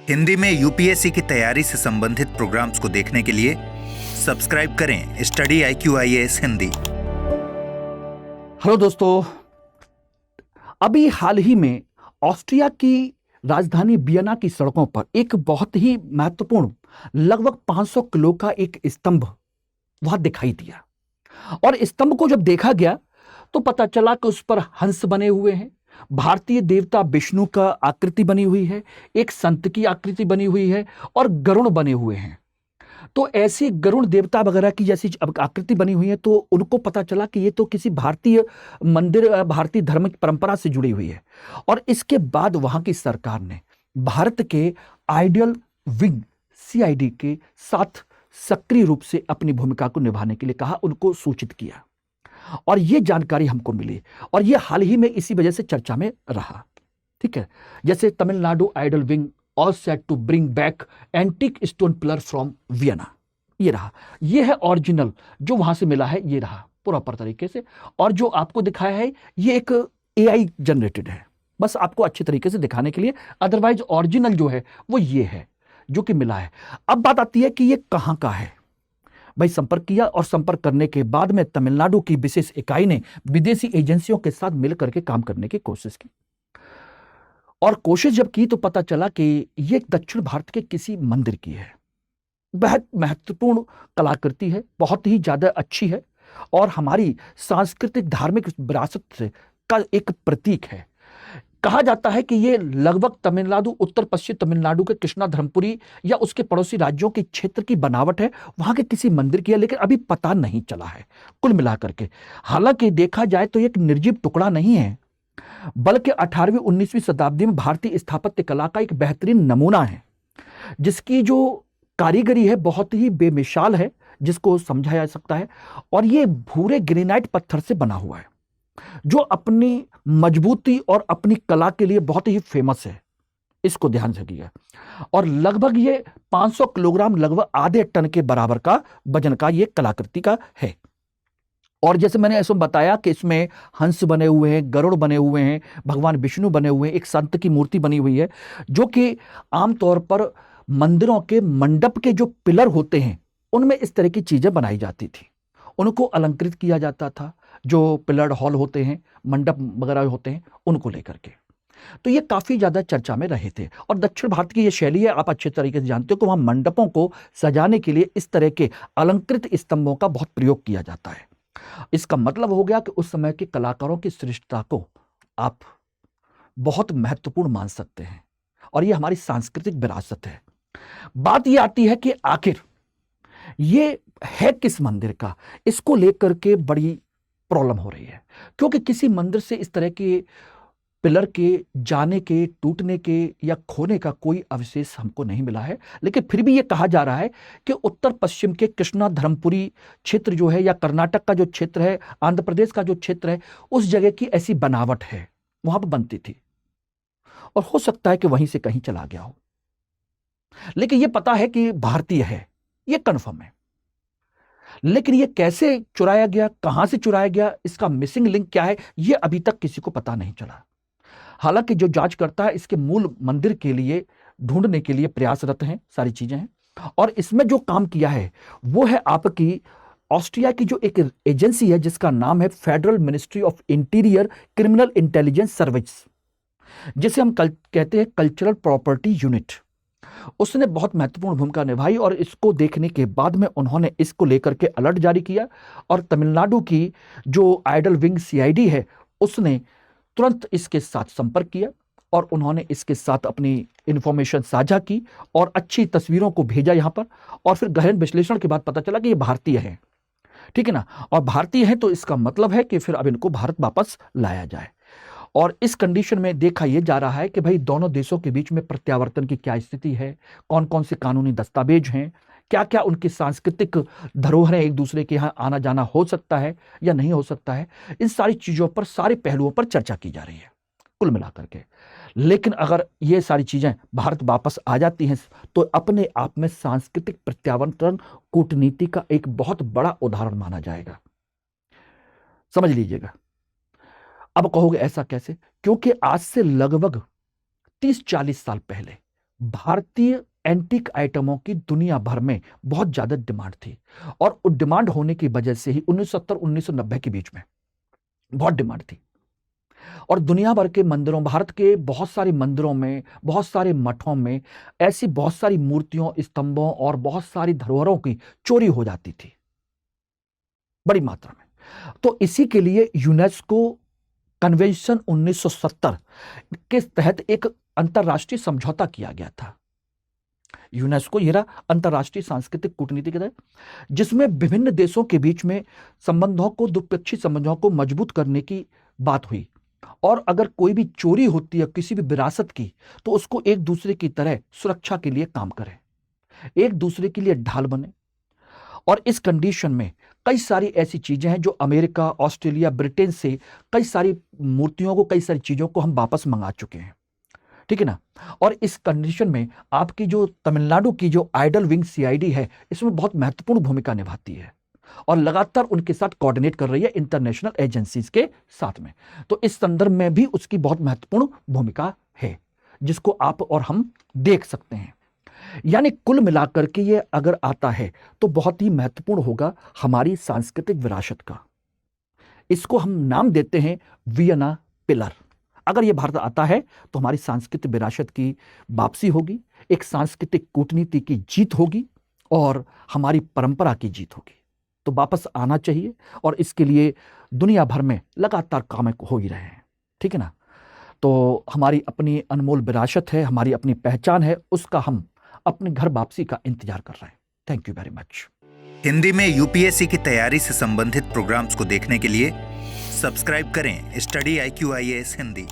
हिंदी में यूपीएससी की तैयारी से संबंधित प्रोग्राम्स को देखने के लिए सब्सक्राइब करें स्टडी IQIAS हिंदी। हेलो दोस्तों, अभी हाल ही में ऑस्ट्रिया की राजधानी वियना की सड़कों पर एक बहुत ही महत्वपूर्ण लगभग 500 किलो का एक स्तंभ वहां दिखाई दिया। और स्तंभ को जब देखा गया तो पता चला कि उस पर हंस बने हुए हैं, भारतीय देवता विष्णु का आकृति बनी हुई है, एक संत की आकृति बनी हुई है और गरुड़ बने हुए हैं। तो ऐसी गरुड़ देवता वगैरह की जैसी आकृति बनी हुई है तो उनको पता चला कि ये तो किसी भारतीय मंदिर, भारतीय धर्म की परंपरा से जुड़ी हुई है। और इसके बाद वहां की सरकार ने भारत के आइडियल विंग CID के साथ सक्रिय रूप से अपनी भूमिका को निभाने के लिए कहा, उनको सूचित किया और ये जानकारी हमको मिली और ये हाल ही में इसी वजह से चर्चा में रहा। ठीक है, जैसे Tamil Nadu idol wing all set to bring back antique stone pillar from Vienna, ये रहा, ये है ओरिजिनल जो वहां से मिला है, ये रहा प्रॉपर तरीके से। और जो आपको दिखाया है ये एक AI जनरेटेड है, बस आपको अच्छे तरीके से दिखाने के लिए, अदरवाइज ओरिजिनल जो है वो ये है जो कि मिला है। अब बात आती है कि ये कहां का है। भाई संपर्क किया और संपर्क करने के बाद में तमिलनाडु की विशेष इकाई ने विदेशी एजेंसियों के साथ मिलकर के काम करने की कोशिश की और कोशिश जब की तो पता चला कि ये दक्षिण भारत के किसी मंदिर की है। बहुत महत्वपूर्ण कलाकृति है, बहुत ही ज्यादा अच्छी है और हमारी सांस्कृतिक धार्मिक विरासत से का एक प्रतीक है। कहा जाता है कि ये लगभग तमिलनाडु, उत्तर पश्चिम तमिलनाडु के कृष्णा धर्मपुरी या उसके पड़ोसी राज्यों के क्षेत्र की बनावट है, वहां के किसी मंदिर की है, लेकिन अभी पता नहीं चला है कुल मिलाकर के। हालांकि देखा जाए तो एक निर्जीव टुकड़ा नहीं है, बल्कि 18वीं 19वीं शताब्दी में भारतीय स्थापत्य कला का एक बेहतरीन नमूना है, जिसकी जो कारीगरी है बहुत ही बेमिसाल है, जिसको समझा जा सकता है। और ये भूरे ग्रेनाइट पत्थर से बना हुआ है जो अपनी मजबूती और अपनी कला के लिए बहुत ही फेमस है, इसको ध्यान रखिएगा। और लगभग ये 500 किलोग्राम, लगभग आधे टन के बराबर का वजन का ये कलाकृति का है। और जैसे मैंने ऐसा बताया कि इसमें हंस बने हुए हैं, गरुड़ बने हुए हैं, भगवान विष्णु बने हुए हैं, एक संत की मूर्ति बनी हुई है, जो कि आमतौर पर मंदिरों के मंडप के जो पिलर होते हैं उनमें इस तरह की चीजें बनाई जाती थी, उनको अलंकृत किया जाता था, जो पिलर हॉल होते हैं, मंडप वगैरह होते हैं, उनको लेकर के। तो ये काफी ज्यादा चर्चा में रहे थे। और दक्षिण भारत की ये शैली है, आप अच्छे तरीके से जानते हो कि वहां मंडपों को सजाने के लिए इस तरह के अलंकृत स्तंभों का बहुत प्रयोग किया जाता है। इसका मतलब हो गया कि उस समय के कलाकारों की श्रेष्ठता को आप बहुत महत्वपूर्ण मान सकते हैं और ये हमारी सांस्कृतिक विरासत है। बात ये आती है कि आखिर ये है किस मंदिर का, इसको लेकर के बड़ी प्रॉब्लम हो रही है, क्योंकि किसी मंदिर से इस तरह के पिलर के जाने के, टूटने के या खोने का कोई अवशेष हमको नहीं मिला है। लेकिन फिर भी ये कहा जा रहा है कि उत्तर पश्चिम के कृष्णा धर्मपुरी क्षेत्र जो है, या कर्नाटक का जो क्षेत्र है, आंध्र प्रदेश का जो क्षेत्र है, उस जगह की ऐसी बनावट है, वहां पर बनती थी और हो सकता है कि वहीं से कहीं चला गया हो। लेकिन ये पता है कि भारतीय है, ये कन्फर्म है। लेकिन ये कैसे चुराया गया, कहां से चुराया गया, इसका मिसिंग लिंक क्या है, ये अभी तक किसी को पता नहीं चला। हालांकि जो जांच करता है इसके मूल मंदिर के लिए ढूंढने के लिए प्रयासरत हैं, सारी चीजें हैं। और इसमें जो काम किया है वो है आपकी ऑस्ट्रिया की जो एक एजेंसी है जिसका नाम है federal ministry of interior criminal intelligence service, जिसे हम कहते हैं कल्चरल प्रॉपर्टी यूनिट। उसने बहुत महत्वपूर्ण भूमिका निभाई और इसको देखने के बाद में उन्होंने इसको लेकर के अलर्ट जारी किया और तमिलनाडु की जो आइडल विंग CID है उसने तुरंत इसके साथ संपर्क किया और उन्होंने इसके साथ अपनी इंफॉर्मेशन साझा की और अच्छी तस्वीरों को भेजा यहां पर। और फिर गहन विश्लेषण के बाद पता चला कि ये भारतीय है, ठीक है ना, और भारतीय है तो इसका मतलब है कि फिर अब इनको भारत वापस लाया जाए। और इस कंडीशन में देखा यह जा रहा है कि भाई दोनों देशों के बीच में प्रत्यावर्तन की क्या स्थिति है, कौन कौन से कानूनी दस्तावेज हैं, क्या क्या उनकी सांस्कृतिक धरोहरें एक दूसरे के यहाँ आना जाना हो सकता है या नहीं हो सकता है। इन सारी चीजों पर, सारे पहलुओं पर चर्चा की जा रही है कुल मिलाकर के। लेकिन अगर ये सारी चीजें भारत वापस आ जाती हैं तो अपने आप में सांस्कृतिक प्रत्यावर्तन कूटनीति का एक बहुत बड़ा उदाहरण माना जाएगा, समझ लीजिएगा। अब कहोगे ऐसा कैसे, क्योंकि आज से लगभग 30-40 साल पहले भारतीय एंटीक आइटमों की दुनिया भर में बहुत ज्यादा डिमांड थी और उस डिमांड होने की वजह से ही 1970-1990 के बीच में बहुत डिमांड थी और दुनिया भर के मंदिरों, भारत के बहुत सारे मंदिरों में, बहुत सारे मठों में ऐसी बहुत सारी मूर्तियों, स्तंभों और बहुत सारी धरोहरों की चोरी हो जाती थी बड़ी मात्रा में। तो इसी के लिए यूनेस्को कन्वेंशन 1970 के तहत एक अंतरराष्ट्रीय समझौता किया गया था। यूनेस्को ये रहा अंतरराष्ट्रीय सांस्कृतिक कूटनीति के तहत, जिसमें विभिन्न देशों के बीच में संबंधों को, द्विपक्षीय संबंधों को मजबूत करने की बात हुई। और अगर कोई भी चोरी होती है किसी भी विरासत की, तो उसको एक दूसरे की तरह सुरक्षा के लिए काम करें, एक दूसरे के लिए ढाल बने। और इस कंडीशन में कई सारी ऐसी चीजें हैं जो अमेरिका, ऑस्ट्रेलिया, ब्रिटेन से कई सारी मूर्तियों को, कई सारी चीजों को हम वापस मंगा चुके हैं, ठीक है ना। और इस कंडीशन में आपकी जो तमिलनाडु की जो आइडल विंग सीआईडी है, इसमें बहुत महत्वपूर्ण भूमिका निभाती है और लगातार उनके साथ कोऑर्डिनेट कर रही है इंटरनेशनल एजेंसीज के साथ में। तो इस संदर्भ में भी उसकी बहुत महत्वपूर्ण भूमिका है, जिसको आप और हम देख सकते हैं। यानी कुल मिलाकर के ये अगर आता है तो बहुत ही महत्वपूर्ण होगा हमारी सांस्कृतिक विरासत का। इसको हम नाम देते हैं वियना पिलर। अगर ये भारत आता है तो हमारी सांस्कृतिक विरासत की वापसी होगी, एक सांस्कृतिक कूटनीति की जीत होगी और हमारी परंपरा की जीत होगी। तो वापस आना चाहिए और इसके लिए दुनिया भर में लगातार काम हो ही रहे हैं, ठीक है ना। तो हमारी अपनी अनमोल विरासत है, हमारी अपनी पहचान है, उसका हम अपने घर वापसी का इंतजार कर रहे हैं। Thank you very much. Hindi में यूपीएससी की तैयारी से संबंधित प्रोग्राम्स को देखने के लिए सब्सक्राइब करें स्टडी IQ IAS हिंदी।